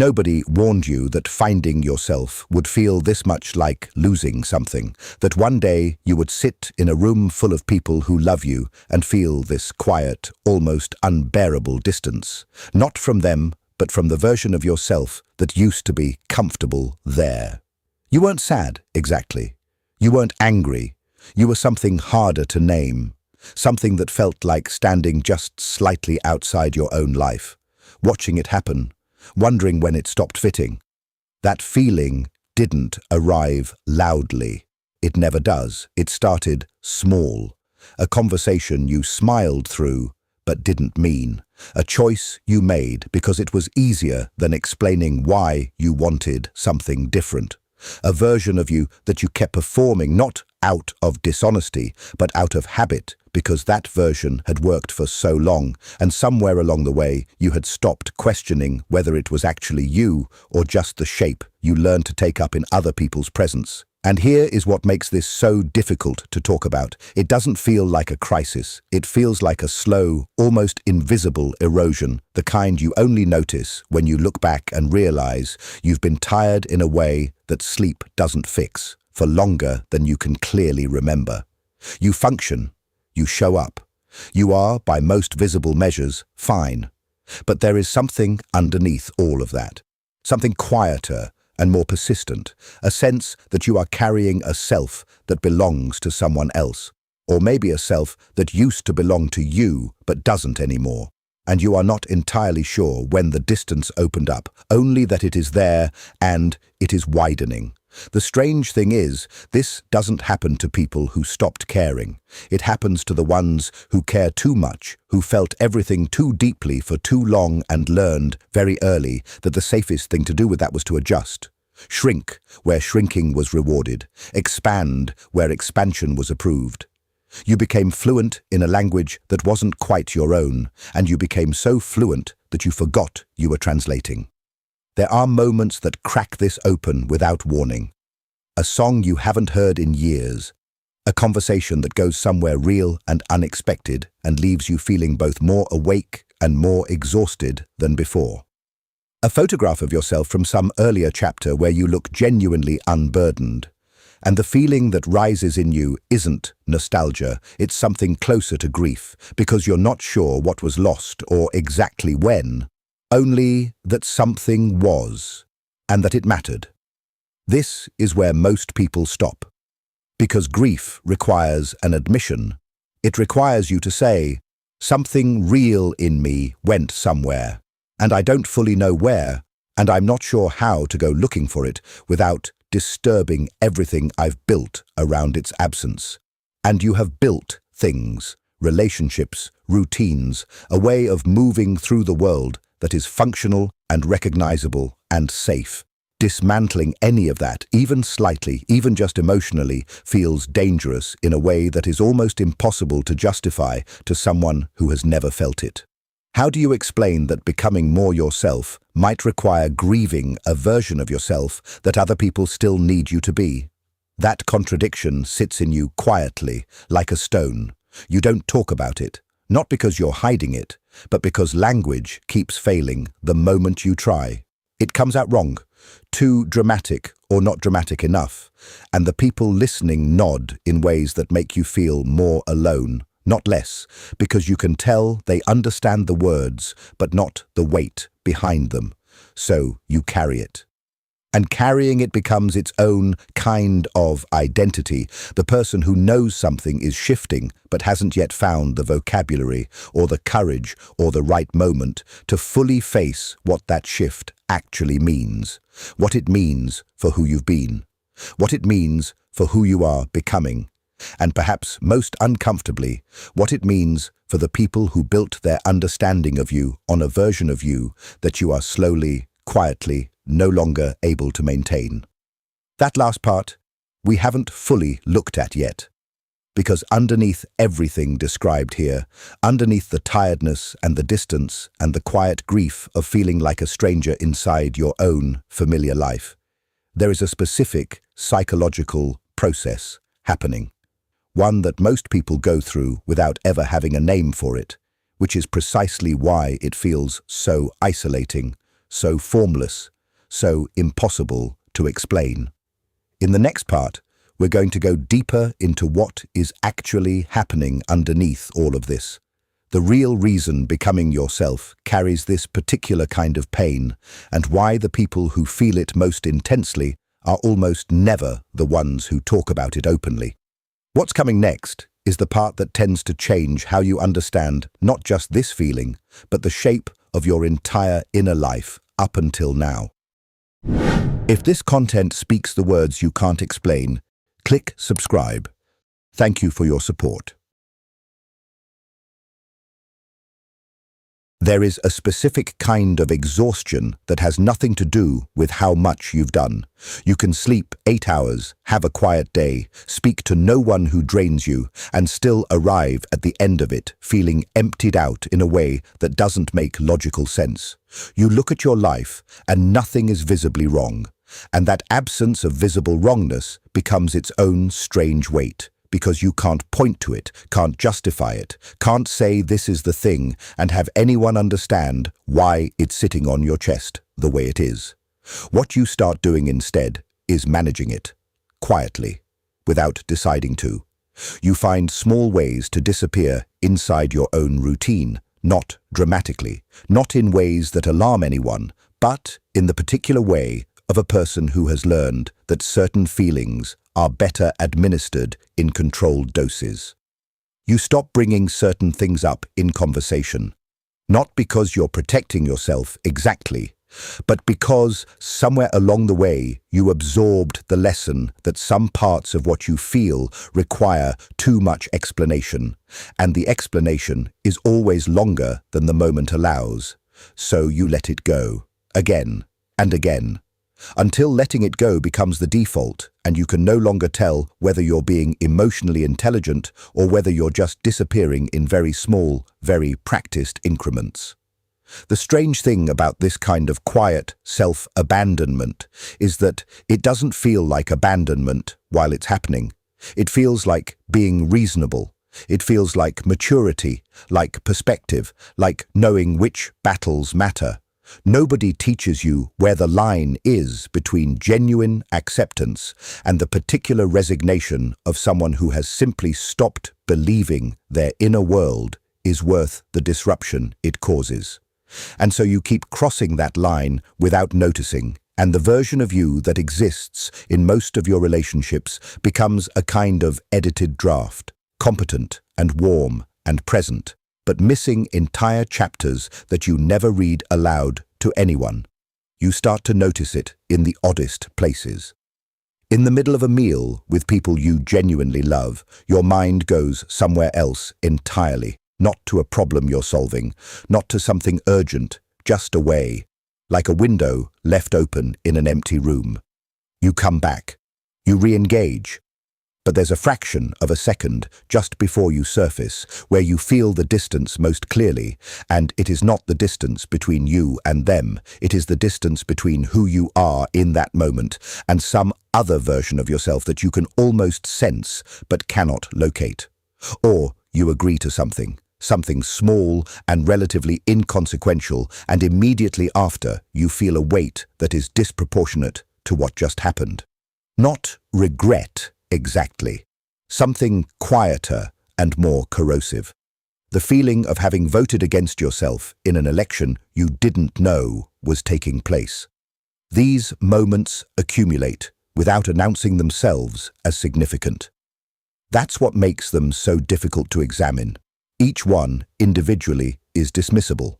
Nobody warned you that finding yourself would feel this much like losing something, that one day you would sit in a room full of people who love you and feel this quiet, almost unbearable distance, not from them, but from the version of yourself that used to be comfortable there. You weren't sad, exactly. You weren't angry. You were something harder to name, something that felt like standing just slightly outside your own life, watching it happen, wondering when it stopped fitting. That feeling didn't arrive loudly. It never does. It started small. A conversation you smiled through but didn't mean. A choice you made because it was easier than explaining why you wanted something different. A version of you that you kept performing not out of dishonesty, but out of habit, because that version had worked for so long, and somewhere along the way you had stopped questioning whether it was actually you or just the shape you learned to take up in other people's presence. And here is what makes this so difficult to talk about. It doesn't feel like a crisis. It feels like a slow, almost invisible erosion, the kind you only notice when you look back and realize you've been tired in a way that sleep doesn't fix, for longer than you can clearly remember. You function. You show up. You are, by most visible measures, fine. But there is something underneath all of that. Something quieter and more persistent, a sense that you are carrying a self that belongs to someone else, or maybe a self that used to belong to you but doesn't anymore. And you are not entirely sure when the distance opened up, only that it is there and it is widening. The strange thing is, this doesn't happen to people who stopped caring. It happens to the ones who care too much, who felt everything too deeply for too long and learned very early that the safest thing to do with that was to adjust. Shrink where shrinking was rewarded. Expand where expansion was approved. You became fluent in a language that wasn't quite your own, and you became so fluent that you forgot you were translating. There are moments that crack this open without warning. A song you haven't heard in years. A conversation that goes somewhere real and unexpected and leaves you feeling both more awake and more exhausted than before. A photograph of yourself from some earlier chapter where you look genuinely unburdened. And the feeling that rises in you isn't nostalgia, it's something closer to grief, because you're not sure what was lost or exactly when. Only that something was, and that it mattered. This is where most people stop. Because grief requires an admission. It requires you to say, something real in me went somewhere, and I don't fully know where, and I'm not sure how to go looking for it without disturbing everything I've built around its absence. And you have built things, relationships, routines, a way of moving through the world that is functional and recognizable and safe. Dismantling any of that, even slightly, even just emotionally, feels dangerous in a way that is almost impossible to justify to someone who has never felt it. How do you explain that becoming more yourself might require grieving a version of yourself that other people still need you to be? That contradiction sits in you quietly, like a stone. You don't talk about it, not because you're hiding it, but because language keeps failing the moment you try. It comes out wrong, too dramatic or not dramatic enough, and the people listening nod in ways that make you feel more alone, not less, because you can tell they understand the words, but not the weight behind them. So you carry it. And carrying it becomes its own kind of identity. The person who knows something is shifting, but hasn't yet found the vocabulary or the courage or the right moment to fully face what that shift actually means, what it means for who you've been, what it means for who you are becoming, and perhaps most uncomfortably, what it means for the people who built their understanding of you on a version of you that you are slowly, quietly, no longer able to maintain. That last part, we haven't fully looked at yet. Because underneath everything described here, underneath the tiredness and the distance and the quiet grief of feeling like a stranger inside your own familiar life, there is a specific psychological process happening. One that most people go through without ever having a name for it, which is precisely why it feels so isolating, so formless, so impossible to explain. In the next part, we're going to go deeper into what is actually happening underneath all of this. The real reason becoming yourself carries this particular kind of pain, and why the people who feel it most intensely are almost never the ones who talk about it openly. What's coming next is the part that tends to change how you understand not just this feeling, but the shape of your entire inner life up until now. If this content speaks the words you can't explain, click subscribe. Thank you for your support. There is a specific kind of exhaustion that has nothing to do with how much you've done. You can sleep 8 hours, have a quiet day, speak to no one who drains you, and still arrive at the end of it feeling emptied out in a way that doesn't make logical sense. You look at your life and nothing is visibly wrong, and that absence of visible wrongness becomes its own strange weight. Because you can't point to it, can't justify it, can't say this is the thing and have anyone understand why it's sitting on your chest the way it is. What you start doing instead is managing it, quietly, without deciding to. You find small ways to disappear inside your own routine, not dramatically, not in ways that alarm anyone, but in the particular way of a person who has learned that certain feelings are better administered in controlled doses. You stop bringing certain things up in conversation, not because you're protecting yourself exactly, but because somewhere along the way you absorbed the lesson that some parts of what you feel require too much explanation, and the explanation is always longer than the moment allows, so you let it go, again and again, until letting it go becomes the default and you can no longer tell whether you're being emotionally intelligent or whether you're just disappearing in very small, very practiced increments. The strange thing about this kind of quiet self-abandonment is that it doesn't feel like abandonment while it's happening. It feels like being reasonable. It feels like maturity, like perspective, like knowing which battles matter. Nobody teaches you where the line is between genuine acceptance and the particular resignation of someone who has simply stopped believing their inner world is worth the disruption it causes. And so you keep crossing that line without noticing, and the version of you that exists in most of your relationships becomes a kind of edited draft, competent and warm and present, but missing entire chapters that you never read aloud to anyone. You start to notice it in the oddest places. In the middle of a meal with people you genuinely love, your mind goes somewhere else entirely, not to a problem you're solving, not to something urgent, just away, like a window left open in an empty room. You come back. You re-engage. But there's a fraction of a second just before you surface where you feel the distance most clearly, and it is not the distance between you and them, it is the distance between who you are in that moment and some other version of yourself that you can almost sense but cannot locate. Or you agree to something small and relatively inconsequential, and immediately after you feel a weight that is disproportionate to what just happened. Not regret, exactly. Something quieter and more corrosive. The feeling of having voted against yourself in an election you didn't know was taking place. These moments accumulate without announcing themselves as significant. That's what makes them so difficult to examine. Each one, individually, is dismissible.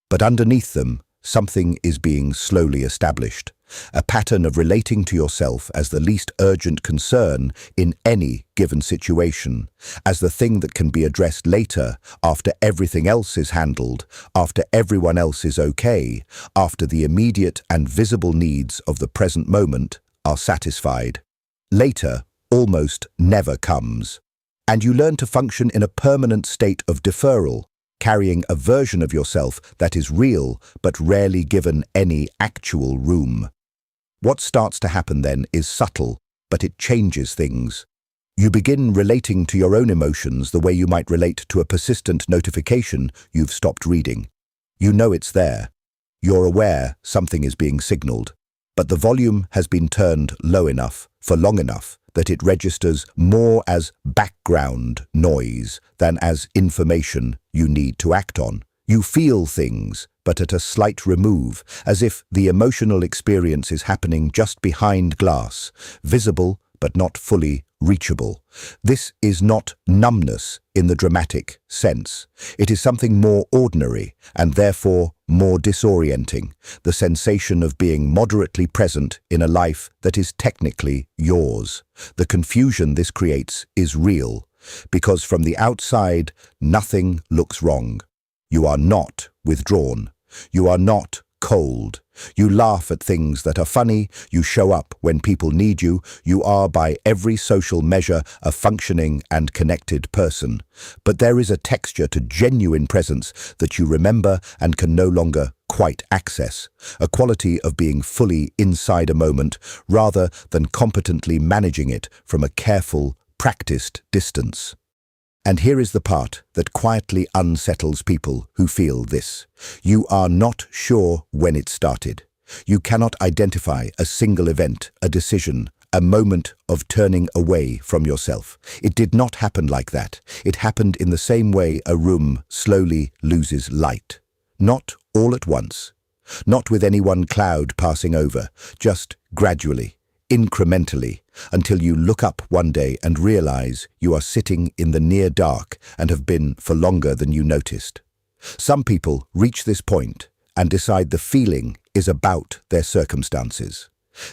But underneath them, something is being slowly established. A pattern of relating to yourself as the least urgent concern in any given situation, as the thing that can be addressed later, after everything else is handled, after everyone else is okay, after the immediate and visible needs of the present moment are satisfied. Later almost never comes, and you learn to function in a permanent state of deferral, carrying a version of yourself that is real but rarely given any actual room. What starts to happen then is subtle, but it changes things. You begin relating to your own emotions the way you might relate to a persistent notification you've stopped reading. You know it's there. You're aware something is being signaled, but the volume has been turned low enough for long enough that it registers more as background noise than as information you need to act on. You feel things, but at a slight remove, as if the emotional experience is happening just behind glass, visible but not fully reachable. This is not numbness in the dramatic sense. It is something more ordinary and therefore more disorienting, the sensation of being moderately present in a life that is technically yours. The confusion this creates is real, because from the outside, nothing looks wrong. You are not withdrawn. You are not cold. You laugh at things that are funny. You show up when people need you. You are, by every social measure, a functioning and connected person. But there is a texture to genuine presence that you remember and can no longer quite access, a quality of being fully inside a moment rather than competently managing it from a careful, practiced distance. And here is the part that quietly unsettles people who feel this. You are not sure when it started. You cannot identify a single event, a decision, a moment of turning away from yourself. It did not happen like that. It happened in the same way a room slowly loses light. Not all at once. Not with any one cloud passing over, just gradually, incrementally, until you look up one day and realize you are sitting in the near dark and have been for longer than you noticed. Some people reach this point and decide the feeling is about their circumstances.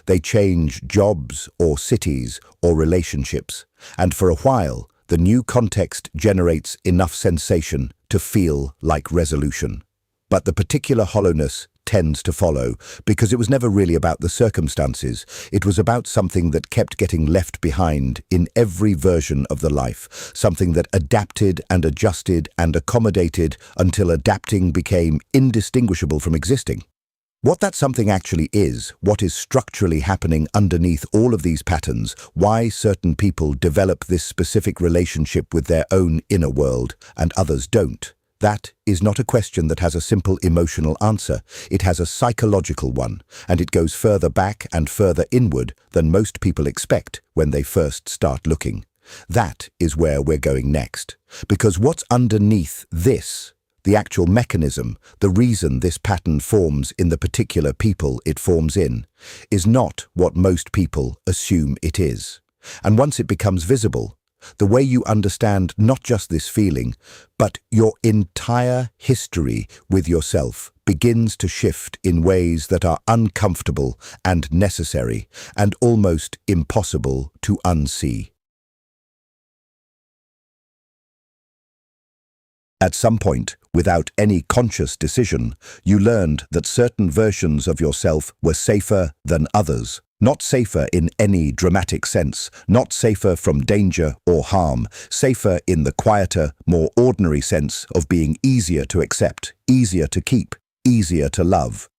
They change jobs or cities or relationships, and for a while, the new context generates enough sensation to feel like resolution. But the particular hollowness tends to follow, because it was never really about the circumstances. It was about something that kept getting left behind in every version of the life, something that adapted and adjusted and accommodated until adapting became indistinguishable from existing. What that something actually is, what is structurally happening underneath all of these patterns, why certain people develop this specific relationship with their own inner world and others don't, that is not a question that has a simple emotional answer. It has a psychological one, and it goes further back and further inward than most people expect when they first start looking. That is where we're going next. Because what's underneath this, the actual mechanism, the reason this pattern forms in the particular people it forms in, is not what most people assume it is. And once it becomes visible, the way you understand not just this feeling, but your entire history with yourself begins to shift in ways that are uncomfortable and necessary and almost impossible to unsee. At some point, without any conscious decision, you learned that certain versions of yourself were safer than others. Not safer in any dramatic sense, not safer from danger or harm, safer in the quieter, more ordinary sense of being easier to accept, easier to keep, easier to love.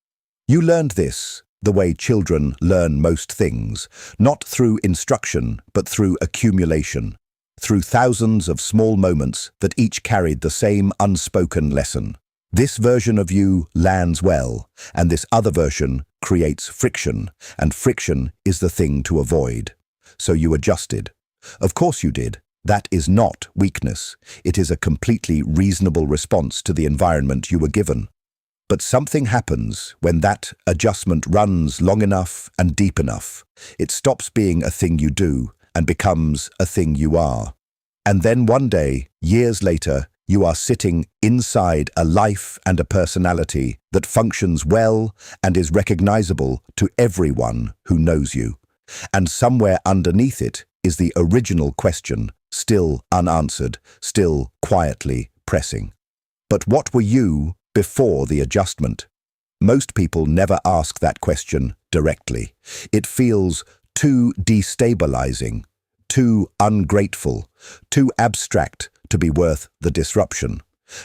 You learned this the way children learn most things, not through instruction, but through accumulation, through thousands of small moments that each carried the same unspoken lesson. This version of you lands well, and this other version creates friction, and friction is the thing to avoid. So you adjusted. Of course you did. That is not weakness. It is a completely reasonable response to the environment you were given. But something happens when that adjustment runs long enough and deep enough. It stops being a thing you do and becomes a thing you are. And then one day, years later, you are sitting inside a life and a personality that functions well and is recognizable to everyone who knows you. And somewhere underneath it is the original question, still unanswered, still quietly pressing. But what were you before the adjustment? Most people never ask that question directly. It feels too destabilizing, too ungrateful, too abstract to be worth the disruption.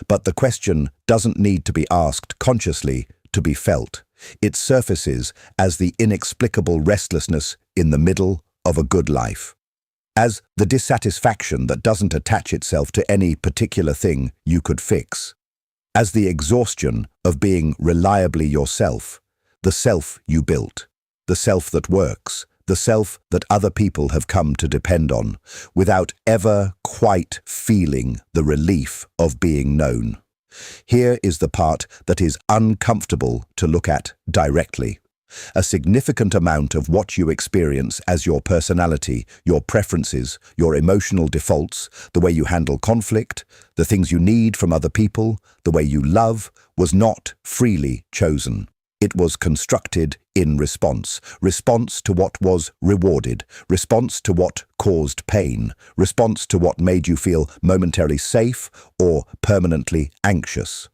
But the question doesn't need to be asked consciously to be felt. It surfaces as the inexplicable restlessness in the middle of a good life, as the dissatisfaction that doesn't attach itself to any particular thing you could fix. as the exhaustion of being reliably yourself, the self you built, the self that works, the self that other people have come to depend on, without ever quite feeling the relief of being known. Here is the part that is uncomfortable to look at directly. A significant amount of what you experience as your personality, your preferences, your emotional defaults, the way you handle conflict, the things you need from other people, the way you love, was not freely chosen. It was constructed in response to what was rewarded, response to what caused pain, response to what made you feel momentarily safe or permanently anxious.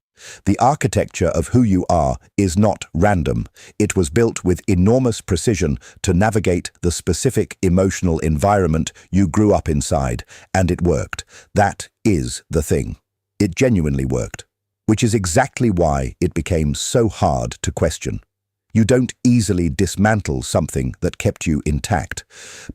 The architecture of who you are is not random. It was built with enormous precision to navigate the specific emotional environment you grew up inside, and it worked. That is the thing. It genuinely worked, which is exactly why it became so hard to question. You don't easily dismantle something that kept you intact,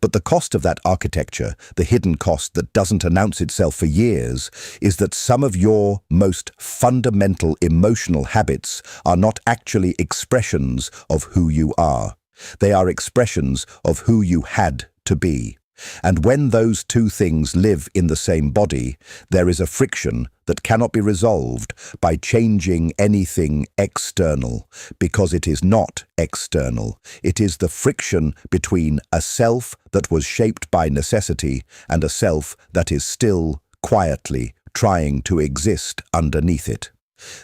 but the cost of that architecture, the hidden cost that doesn't announce itself for years, is that some of your most fundamental emotional habits are not actually expressions of who you are. They are expressions of who you had to be. And when those two things live in the same body, there is a friction that cannot be resolved by changing anything external, because it is not external. It is the friction between a self that was shaped by necessity and a self that is still quietly trying to exist underneath it.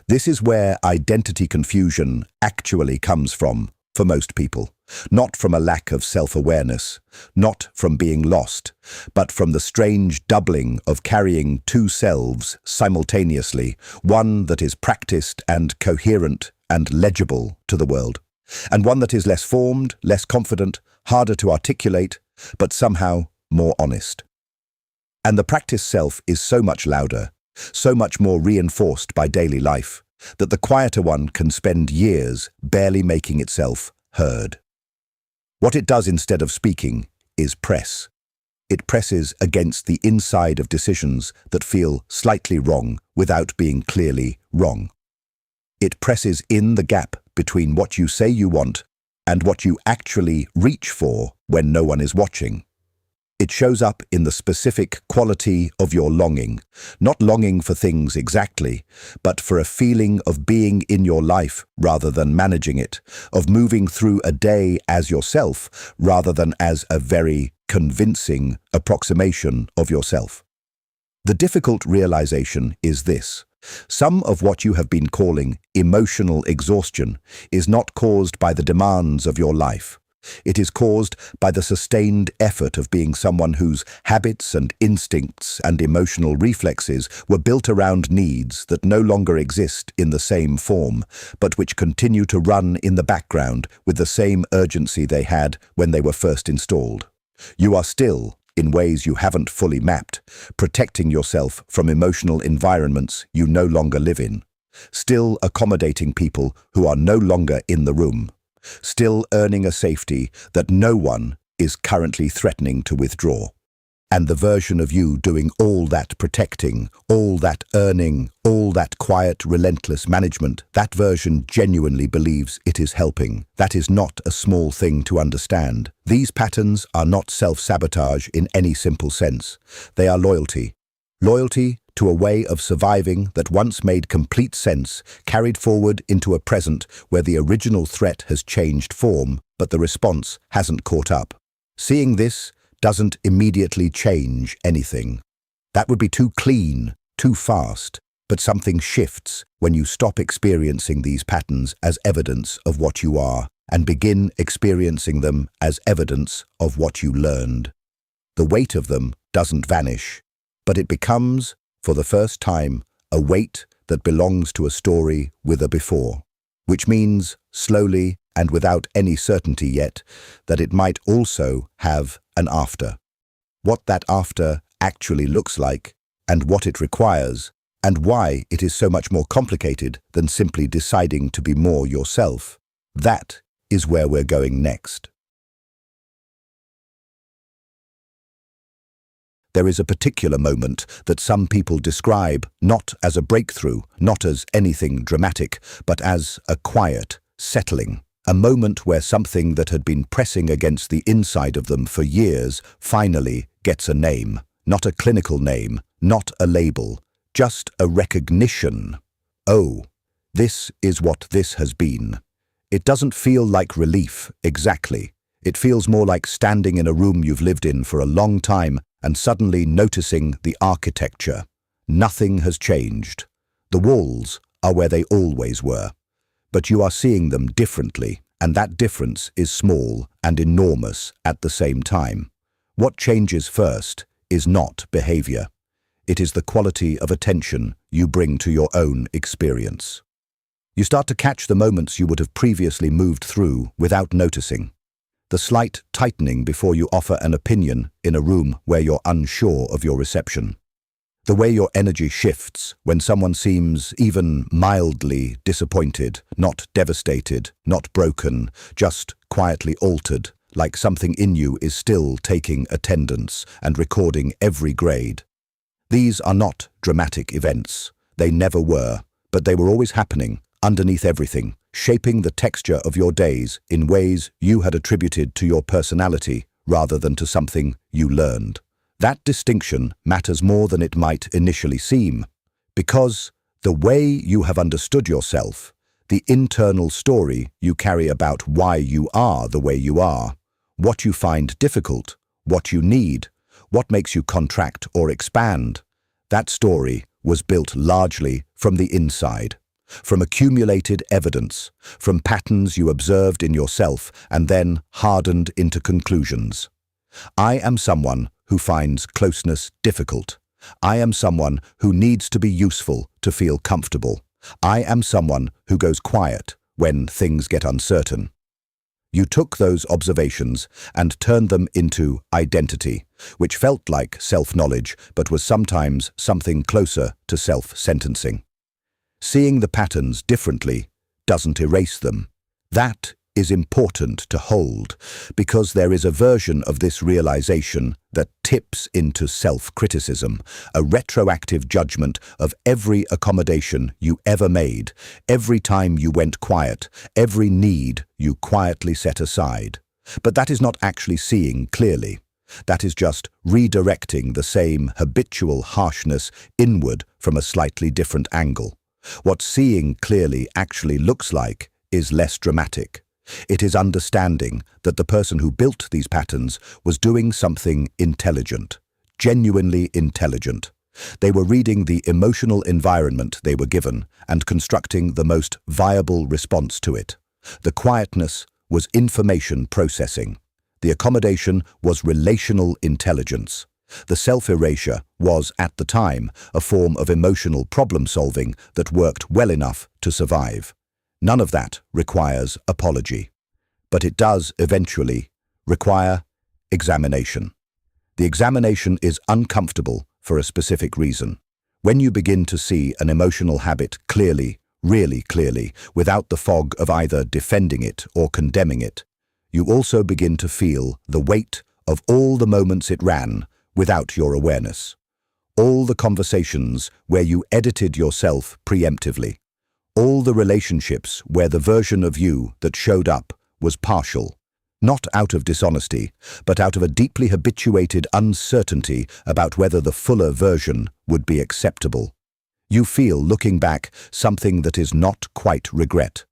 This is where identity confusion actually comes from for most people. Not from a lack of self-awareness, not from being lost, but from the strange doubling of carrying two selves simultaneously, one that is practiced and coherent and legible to the world, and one that is less formed, less confident, harder to articulate, but somehow more honest. And the practiced self is so much louder, so much more reinforced by daily life, that the quieter one can spend years barely making itself heard. What it does instead of speaking is press. It presses against the inside of decisions that feel slightly wrong without being clearly wrong. It presses in the gap between what you say you want and what you actually reach for when no one is watching. It shows up in the specific quality of your longing, not longing for things exactly, but for a feeling of being in your life rather than managing it, of moving through a day as yourself rather than as a very convincing approximation of yourself. The difficult realization is this: some of what you have been calling emotional exhaustion is not caused by the demands of your life. It is caused by the sustained effort of being someone whose habits and instincts and emotional reflexes were built around needs that no longer exist in the same form, but which continue to run in the background with the same urgency they had when they were first installed. You are still, in ways you haven't fully mapped, protecting yourself from emotional environments you no longer live in, still accommodating people who are no longer in the room, still earning a safety that no one is currently threatening to withdraw. And the version of you doing all that protecting, all that earning, all that quiet, relentless management, that version genuinely believes it is helping. That is not a small thing to understand. These patterns are not self-sabotage in any simple sense. They are loyalty. Loyalty to a way of surviving that once made complete sense, carried forward into a present where the original threat has changed form, but the response hasn't caught up. Seeing this doesn't immediately change anything. That would be too clean, too fast, but something shifts when you stop experiencing these patterns as evidence of what you are and begin experiencing them as evidence of what you learned. The weight of them doesn't vanish, but it becomes, for the first time, a weight that belongs to a story with a before, which means, slowly and without any certainty yet, that it might also have an after. What that after actually looks like, and what it requires, and why it is so much more complicated than simply deciding to be more yourself, that is where we're going next. There is a particular moment that some people describe not as a breakthrough, not as anything dramatic, but as a quiet, settling. A moment where something that had been pressing against the inside of them for years finally gets a name. Not a clinical name, not a label, just a recognition. Oh, this is what this has been. It doesn't feel like relief, exactly. It feels more like standing in a room you've lived in for a long time and suddenly noticing the architecture. Nothing has changed. The walls are where they always were. But you are seeing them differently, and that difference is small and enormous at the same time. What changes first is not behavior. It is the quality of attention you bring to your own experience. You start to catch the moments you would have previously moved through without noticing. The slight tightening before you offer an opinion in a room where you're unsure of your reception. The way your energy shifts when someone seems even mildly disappointed, not devastated, not broken, just quietly altered, like something in you is still taking attendance and recording every grade. These are not dramatic events. They never were, but they were always happening, underneath everything, shaping the texture of your days in ways you had attributed to your personality rather than to something you learned. That distinction matters more than it might initially seem, because the way you have understood yourself, the internal story you carry about why you are the way you are, what you find difficult, what you need, what makes you contract or expand, that story was built largely from the inside, from accumulated evidence, from patterns you observed in yourself and then hardened into conclusions. I am someone who finds closeness difficult. I am someone who needs to be useful to feel comfortable. I am someone who goes quiet when things get uncertain. You took those observations and turned them into identity, which felt like self-knowledge but was sometimes something closer to self-sentencing. Seeing the patterns differently doesn't erase them. That is important to hold, because there is a version of this realization that tips into self-criticism, a retroactive judgment of every accommodation you ever made, every time you went quiet, every need you quietly set aside. But that is not actually seeing clearly. That is just redirecting the same habitual harshness inward from a slightly different angle. What seeing clearly actually looks like is less dramatic. It is understanding that the person who built these patterns was doing something intelligent, genuinely intelligent. They were reading the emotional environment they were given and constructing the most viable response to it. The quietness was information processing. The accommodation was relational intelligence. The self-erasure was, at the time, a form of emotional problem-solving that worked well enough to survive. None of that requires apology. But it does eventually require examination. The examination is uncomfortable for a specific reason. When you begin to see an emotional habit clearly, really clearly, without the fog of either defending it or condemning it, you also begin to feel the weight of all the moments it ran without your awareness. All the conversations where you edited yourself preemptively. All the relationships where the version of you that showed up was partial, not out of dishonesty, but out of a deeply habituated uncertainty about whether the fuller version would be acceptable. You feel, looking back, something that is not quite regret.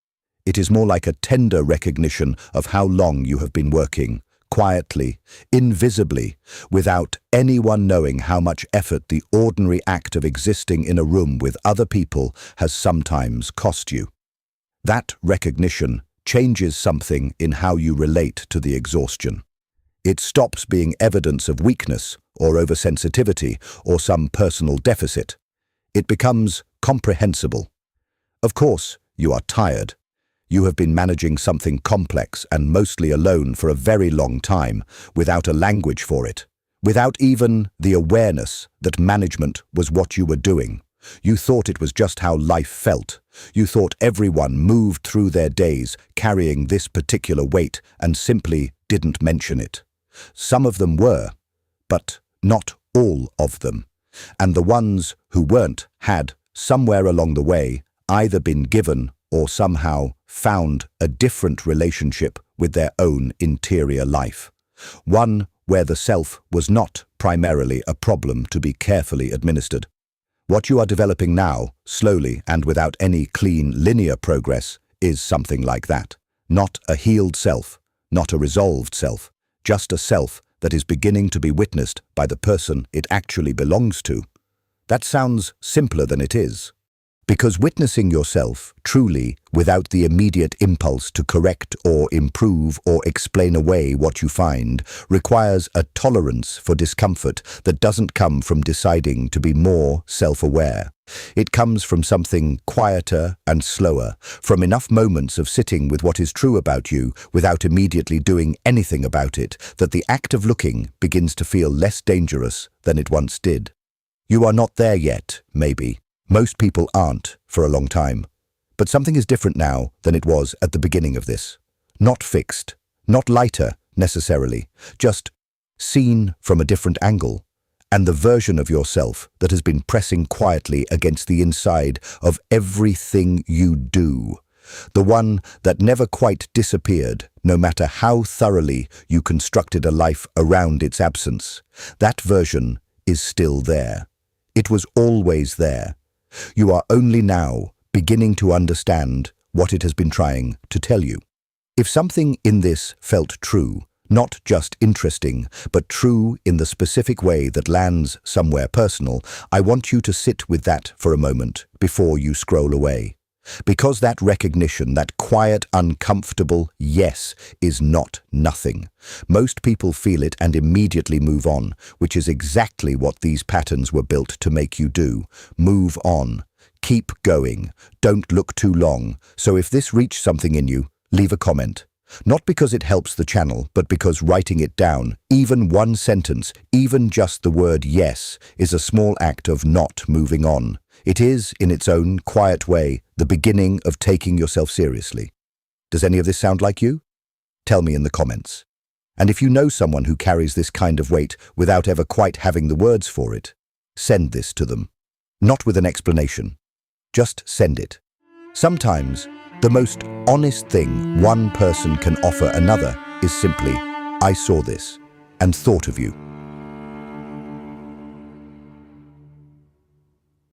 It is more like a tender recognition of how long you have been working, quietly, invisibly, without anyone knowing how much effort the ordinary act of existing in a room with other people has sometimes cost you. That recognition changes something in how you relate to the exhaustion. It stops being evidence of weakness or oversensitivity or some personal deficit. It becomes comprehensible. Of course, you are tired. You have been managing something complex and mostly alone for a very long time, without a language for it, without even the awareness that management was what you were doing. You thought it was just how life felt. You thought everyone moved through their days carrying this particular weight and simply didn't mention it. Some of them were, but not all of them. And the ones who weren't had, somewhere along the way, either been given or somehow found a different relationship with their own interior life. One where the self was not primarily a problem to be carefully administered. What you are developing now, slowly and without any clean, linear progress, is something like that. Not a healed self, not a resolved self, just a self that is beginning to be witnessed by the person it actually belongs to. That sounds simpler than it is. Because witnessing yourself truly without the immediate impulse to correct or improve or explain away what you find requires a tolerance for discomfort that doesn't come from deciding to be more self-aware. It comes from something quieter and slower, from enough moments of sitting with what is true about you without immediately doing anything about it, that the act of looking begins to feel less dangerous than it once did. You are not there yet, maybe. Most people aren't for a long time. But something is different now than it was at the beginning of this. Not fixed, not lighter necessarily, just seen from a different angle. And the version of yourself that has been pressing quietly against the inside of everything you do. The one that never quite disappeared, no matter how thoroughly you constructed a life around its absence. That version is still there. It was always there. You are only now beginning to understand what it has been trying to tell you. If something in this felt true, not just interesting, but true in the specific way that lands somewhere personal, I want you to sit with that for a moment before you scroll away. Because that recognition, that quiet, uncomfortable yes, is not nothing. Most people feel it and immediately move on, which is exactly what these patterns were built to make you do. Move on. Keep going. Don't look too long. So if this reached something in you, leave a comment. Not because it helps the channel, but because writing it down, even one sentence, even just the word yes, is a small act of not moving on. It is, in its own quiet way, the beginning of taking yourself seriously. Does any of this sound like you? Tell me in the comments. And if you know someone who carries this kind of weight without ever quite having the words for it, send this to them. Not with an explanation. Just send it. Sometimes, the most honest thing one person can offer another is simply, I saw this and thought of you.